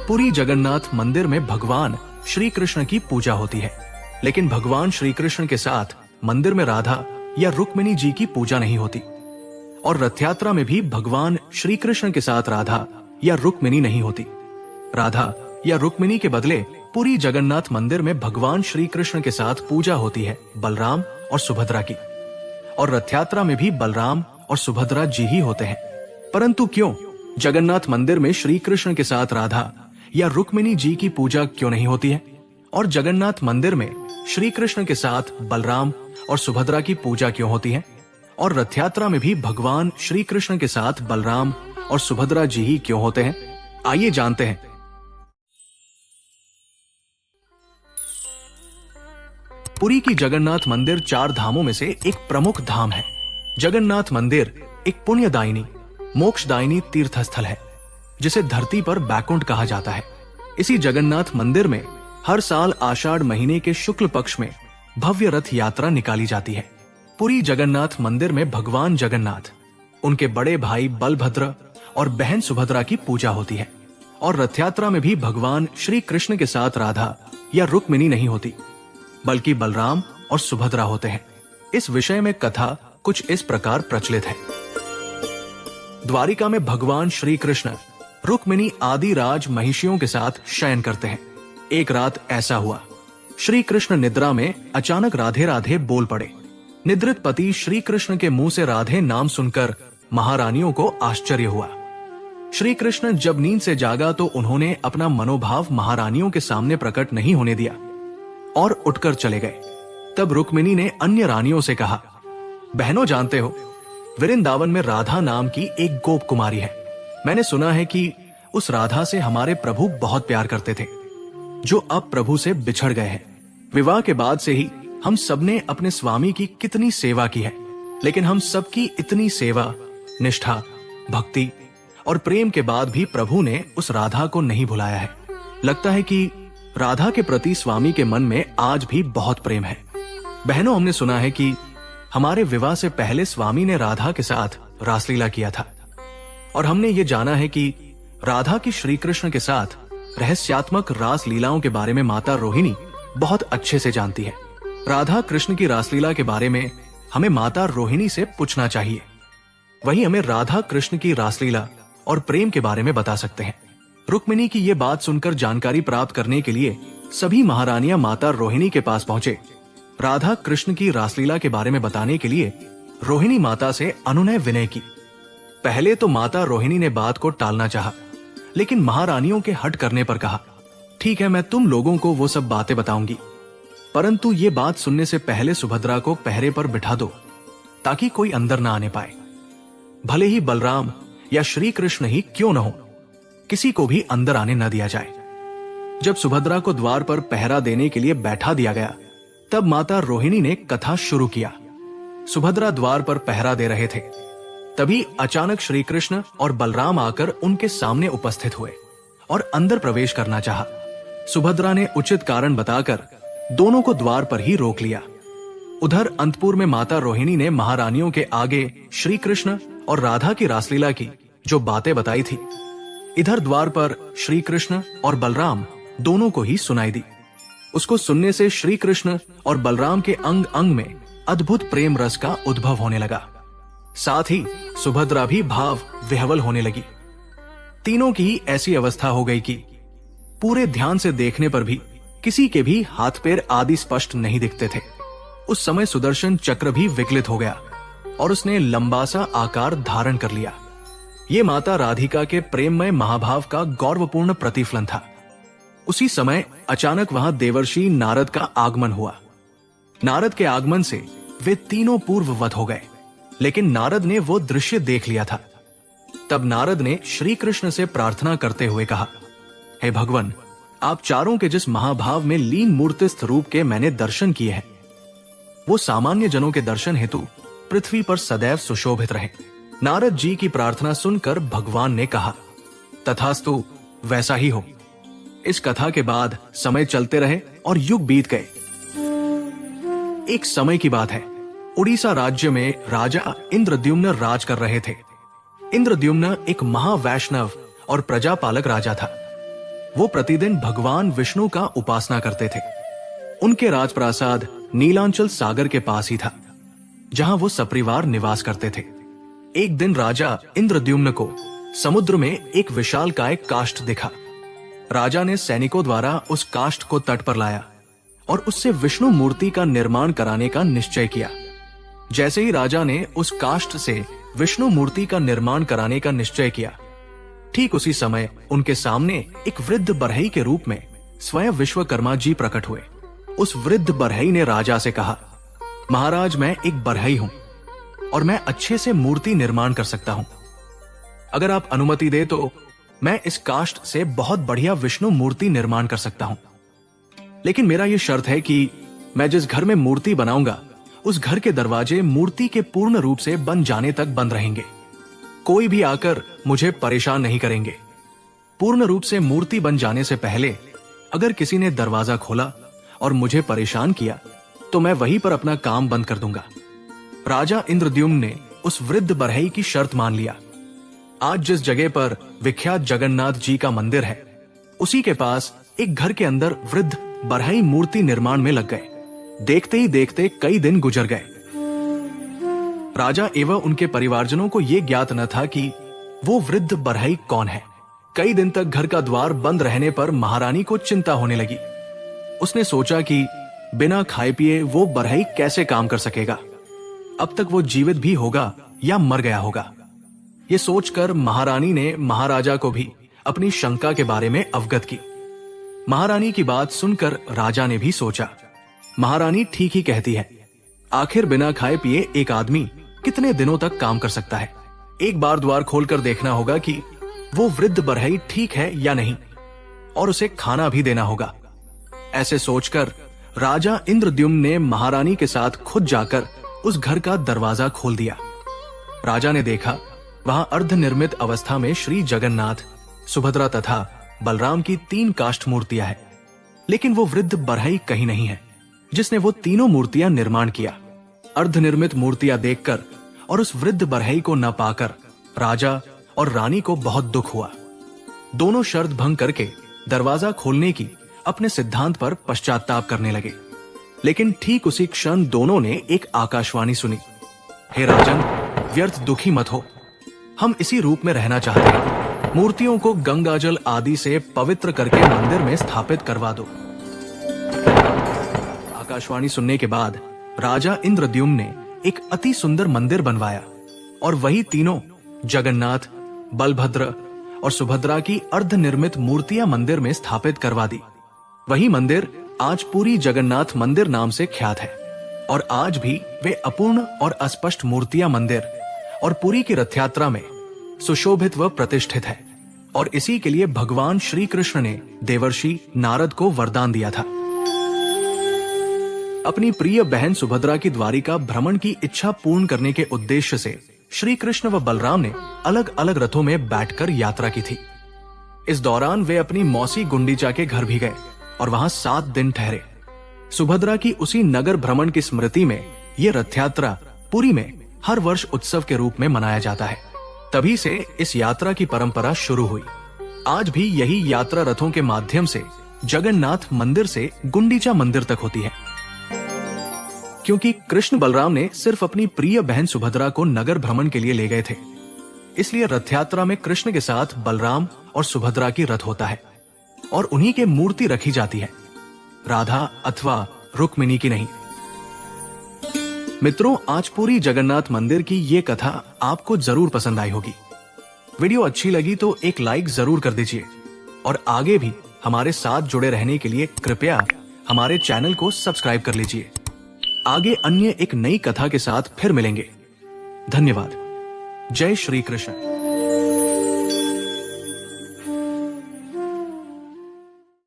पुरी जगन्नाथ मंदिर में भगवान श्री कृष्ण की पूजा होती है, लेकिन भगवान श्री कृष्ण के साथ मंदिर में राधा या रुक्मिणी जी की पूजा नहीं होती। और रथ यात्रा में भी भगवान श्री कृष्ण के साथ राधा या रुक्मिणी नहीं होती। राधा या रुक्मिणी के बदले पुरी जगन्नाथ मंदिर में भगवान श्री कृष्ण के साथ पूजा होती है बलराम और सुभद्रा की। और रथ यात्रा में भी बलराम और सुभद्रा जी ही होते हैं। परंतु क्यों जगन्नाथ मंदिर में श्री कृष्ण के साथ राधा या रुक्मिणी जी की पूजा क्यों नहीं होती है, और जगन्नाथ मंदिर में श्री कृष्ण के साथ बलराम और सुभद्रा की पूजा क्यों होती है, और रथ यात्रा में भी भगवान श्री कृष्ण के साथ बलराम और सुभद्रा जी ही क्यों होते हैं? आइए जानते हैं। पुरी की जगन्नाथ मंदिर 4 धामों में से एक प्रमुख धाम है। जगन्नाथ मंदिर एक पुण्यदायिनी मोक्षदायिनी तीर्थ स्थल है, जिसे धरती पर बैकुंठ कहा जाता है। इसी जगन्नाथ मंदिर में हर साल आषाढ़ महीने के शुक्ल पक्ष में भव्य रथ यात्रा निकाली जाती है। पुरी जगन्नाथ मंदिर में भगवान जगन्नाथ, उनके बड़े भाई बलभद्र और बहन सुभद्रा की पूजा होती है। और रथ यात्रा में भी भगवान श्री कृष्ण के साथ राधा या रुक्मिणी नहीं होती, बल्कि बलराम और सुभद्रा होते हैं। इस विषय में कथा कुछ इस प्रकार प्रचलित है। द्वारिका में भगवान श्री कृष्ण रुक्मिणी आदि राज महिषियों के साथ शयन करते हैं। एक रात ऐसा हुआ, श्री कृष्ण निद्रा में अचानक राधे राधे बोल पड़े। निद्रित पति श्री कृष्ण के मुंह से राधे नाम सुनकर महारानियों को आश्चर्य हुआ। श्री कृष्ण जब नींद से जागा तो उन्होंने अपना मनोभाव महारानियों के सामने प्रकट नहीं होने दिया और उठकर चले गए। तब रुक्मिणी ने अन्य रानियों से कहा, बहनों जानते हो, वृंदावन में राधा नाम की एक गोप कुमारी है। मैंने सुना है कि उस राधा से हमारे प्रभु बहुत प्यार करते थे, जो अब प्रभु से बिछड़ गए हैं। विवाह के बाद से ही हम सबने अपने स्वामी की कितनी सेवा की है, लेकिन हम सबकी इतनी सेवा, निष्ठा, भक्ति और प्रेम के बाद भी प्रभु ने उस राधा को नहीं भुलाया है। लगता है कि राधा के प्रति स्वामी के मन में आज भी बहुत प्रेम है। बहनों, हमने सुना है कि हमारे विवाह से पहले स्वामी ने राधा के साथ रासलीला किया था, और हमने ये जाना है कि राधा की श्री कृष्ण के साथ रहस्यात्मक रास लीलाओं के बारे में माता रोहिणी बहुत अच्छे से जानती है। राधा कृष्ण की रासलीला के बारे में हमें माता रोहिणी से पूछना चाहिए। वही हमें राधा कृष्ण की रासलीला और प्रेम के बारे में बता सकते हैं। रुक्मिणी की ये बात सुनकर जानकारी प्राप्त करने के लिए सभी महारानियां माता रोहिणी के पास पहुंचे। राधा कृष्ण की रासलीला के बारे में बताने के लिए रोहिणी माता से अनुनय विनय की। पहले तो माता रोहिणी ने बात को टालना चाहा, लेकिन महारानियों के हट करने पर कहा, ठीक है, मैं तुम लोगों को वो सब बातें बताऊंगी, परंतु ये बात सुनने से पहले सुभद्रा को पहरे पर बिठा दो, ताकि कोई अंदर ना आने पाए। भले ही बलराम या श्री कृष्ण ही क्यों न हो, किसी को भी अंदर आने न दिया जाए। जब सुभद्रा को द्वार पर पहरा देने के लिए बैठा दिया गया, तब माता रोहिणी ने कथा शुरू किया। सुभद्रा द्वार पर पहरा दे रहे थे, तभी अचानक श्री कृष्ण और बलराम आकर उनके सामने उपस्थित हुए और अंदर प्रवेश करना चाहा। सुभद्रा ने उचित कारण बताकर दोनों को द्वार पर ही रोक लिया। उधर अंतपुर में माता रोहिणी ने महारानियों के आगे श्री कृष्ण और राधा की रासलीला की जो बातें बताई थी, इधर द्वार पर श्री कृष्ण और बलराम दोनों को ही सुनाई दी। उसको सुनने से श्री कृष्ण और बलराम के अंग अंग में अद्भुत प्रेम रस का उद्भव होने लगा। साथ ही सुभद्रा भी भाव विह्वल होने लगी। तीनों की ऐसी अवस्था हो गई कि पूरे ध्यान से देखने पर भी किसी के भी हाथ पैर आदि स्पष्ट नहीं दिखते थे। उस समय सुदर्शन चक्र भी विकलित हो गया और उसने लंबा सा आकार धारण कर लिया। ये माता राधिका के प्रेममय महाभाव का गौरवपूर्ण प्रतिफलन था। उसी समय अचानक वहां देवर्षि नारद का आगमन हुआ। नारद के आगमन से वे तीनों पूर्ववत हो गए, लेकिन नारद ने वो दृश्य देख लिया था। तब नारद ने श्री कृष्ण से प्रार्थना करते हुए कहा, हे भगवान, आप चारों के जिस महाभाव में लीन मूर्तिस्थ रूप के मैंने दर्शन किए हैं, वो सामान्य जनों के दर्शन हेतु पृथ्वी पर सदैव सुशोभित रहे। नारद जी की प्रार्थना सुनकर भगवान ने कहा, तथास्तु, वैसा ही हो। इस कथा के बाद समय चलते रहे और युग बीत गए। एक समय की बात है, उड़ीसा राज्य में राजा इंद्रद्युम्न राज कर रहे थे। इंद्रद्युम्न एक महावैष्णव और प्रजापालक राजा था। वो प्रतिदिन भगवान विष्णु का उपासना करते थे। उनके राजप्रासाद नीलांचल सागर के पास ही था, जहां वो सपरिवार निवास करते थे। एक दिन राजा इंद्रद्युम्न को समुद्र में एक विशालकाय काष्ठ दिखा। राजा ने सैनिकों द्वारा उस काष्ठ को तट पर लाया और उससे विष्णु मूर्ति का निर्माण कराने का निश्चय किया। जैसे ही राजा ने उस काष्ठ से विष्णु मूर्ति का निर्माण कराने का निश्चय किया, ठीक उसी समय उनके सामने एक वृद्ध बरहई के रूप में स्वयं विश्वकर्मा जी प्रकट हुए। उस वृद्ध बरहई ने राजा से कहा, महाराज, मैं एक बरहई हूं और मैं अच्छे से मूर्ति निर्माण कर सकता हूं। अगर आप अनुमति दे तो मैं इस काष्ठ से बहुत बढ़िया विष्णु मूर्ति निर्माण कर सकता हूं। लेकिन मेरा यह शर्त है कि मैं जिस घर में मूर्ति बनाऊंगा, उस घर के दरवाजे मूर्ति के पूर्ण रूप से बन जाने तक बंद रहेंगे। कोई भी आकर मुझे परेशान नहीं करेंगे। पूर्ण रूप से मूर्ति बन जाने से पहले अगर किसी ने दरवाजा खोला और मुझे परेशान किया तो मैं वहीं पर अपना काम बंद कर दूंगा। राजा इंद्रद्युम्न ने उस वृद्ध बरहई की शर्त मान लिया। आज जिस जगह पर विख्यात जगन्नाथ जी का मंदिर है, उसी के पास एक घर के अंदर वृद्ध बरहई मूर्ति निर्माण में लग गए। देखते ही देखते कई दिन गुजर गए। राजा एवं उनके परिवारजनों को यह ज्ञात न था कि वो वृद्ध बरहई कौन है। कई दिन तक घर का द्वार बंद रहने पर महारानी को चिंता होने लगी। उसने सोचा कि बिना खाए पिए वो बरहई कैसे काम कर सकेगा। अब तक वो जीवित भी होगा या मर गया होगा। ये सोचकर महारानी ने महाराजा को भी अपनी शंका के बारे में अवगत की। महारानी की बात सुनकर राजा ने भी सोचा, महारानी ठीक ही कहती है। आखिर बिना खाए पिए एक आदमी कितने दिनों तक काम कर सकता है। एक बार द्वार खोलकर देखना होगा कि वो वृद्ध बरहई ठीक है या नहीं, और उसे खाना भी देना होगा। ऐसे सोचकर राजा इंद्रद्युम्न ने महारानी के साथ खुद जाकर उस घर का दरवाजा खोल दिया। राजा ने देखा वहां अर्धनिर्मित अवस्था में श्री जगन्नाथ, सुभद्रा तथा बलराम की 3 काष्ठ मूर्तियां हैं। लेकिन वो वृद्ध बरहई कहीं नहीं है जिसने वो तीनों मूर्तियां निर्माण किया। अर्धनिर्मित मूर्तियां देखकर और उस वृद्ध बरहई को न पाकर राजा और रानी को बहुत दुख हुआ। दोनों शर्त भंग करके दरवाजा खोलने की अपने सिद्धांत पर पश्चाताप करने लगे। लेकिन ठीक उसी क्षण दोनों ने एक आकाशवाणी सुनी, हे राजन, व्यर्थ दुखी मत हो। हम इसी रूप में रहना चाहते हैं। मूर्तियों को गंगाजल आदि से पवित्र करके मंदिर में स्थापित करवा दो। आकाशवाणी सुनने के बाद राजा इंद्रद्युम्न ने एक अति सुंदर मंदिर बनवाया और वही तीनों जगन्नाथ, बलभद्र और सुभद्रा की अर्धनिर्मित मूर्तियां मंदिर में स्थापित करवा दी। वही मंदिर आज पुरी जगन्नाथ मंदिर नाम से ख्यात है और आज भी वे अपूर्ण और अस्पष्ट मूर्तियां मंदिर और पुरी की रथ यात्रा में सुशोभित व प्रतिष्ठित है। और इसी के लिए भगवान श्री कृष्ण ने देवर्षि नारद को वरदान दिया था। अपनी प्रिय बहन सुभद्रा की द्वारिका भ्रमण की इच्छा पूर्ण करने के उद्देश्य से श्री कृष्ण व बलराम ने अलग अलग रथों में बैठकर यात्रा की थी। इस दौरान वे अपनी मौसी गुंडीचा के घर भी गए और वहां 7 दिन ठहरे। सुभद्रा की उसी नगर भ्रमण की स्मृति में यह रथ यात्रा पुरी में हर वर्ष उत्सव के रूप में मनाया जाता है। तभी से इस यात्रा की परंपरा शुरू हुई। आज भी यही यात्रा रथों के माध्यम से जगन्नाथ मंदिर से गुंडीचा मंदिर तक होती है। क्योंकि कृष्ण बलराम ने सिर्फ अपनी प्रिय बहन सुभद्रा को नगर भ्रमण के लिए ले गए थे, इसलिए रथ यात्रा में कृष्ण के साथ बलराम और सुभद्रा की रथ होता है और उन्हीं के मूर्ति रखी जाती है, राधा अथवा रुक्मिणी की नहीं। मित्रों, आज पुरी जगन्नाथ मंदिर की ये कथा आपको जरूर पसंद आई होगी। वीडियो अच्छी लगी तो एक लाइक जरूर कर दीजिए और आगे भी हमारे साथ जुड़े रहने के लिए कृपया हमारे चैनल को सब्सक्राइब कर लीजिए। आगे अन्य एक नई कथा के साथ फिर मिलेंगे। धन्यवाद। जय श्री कृष्ण।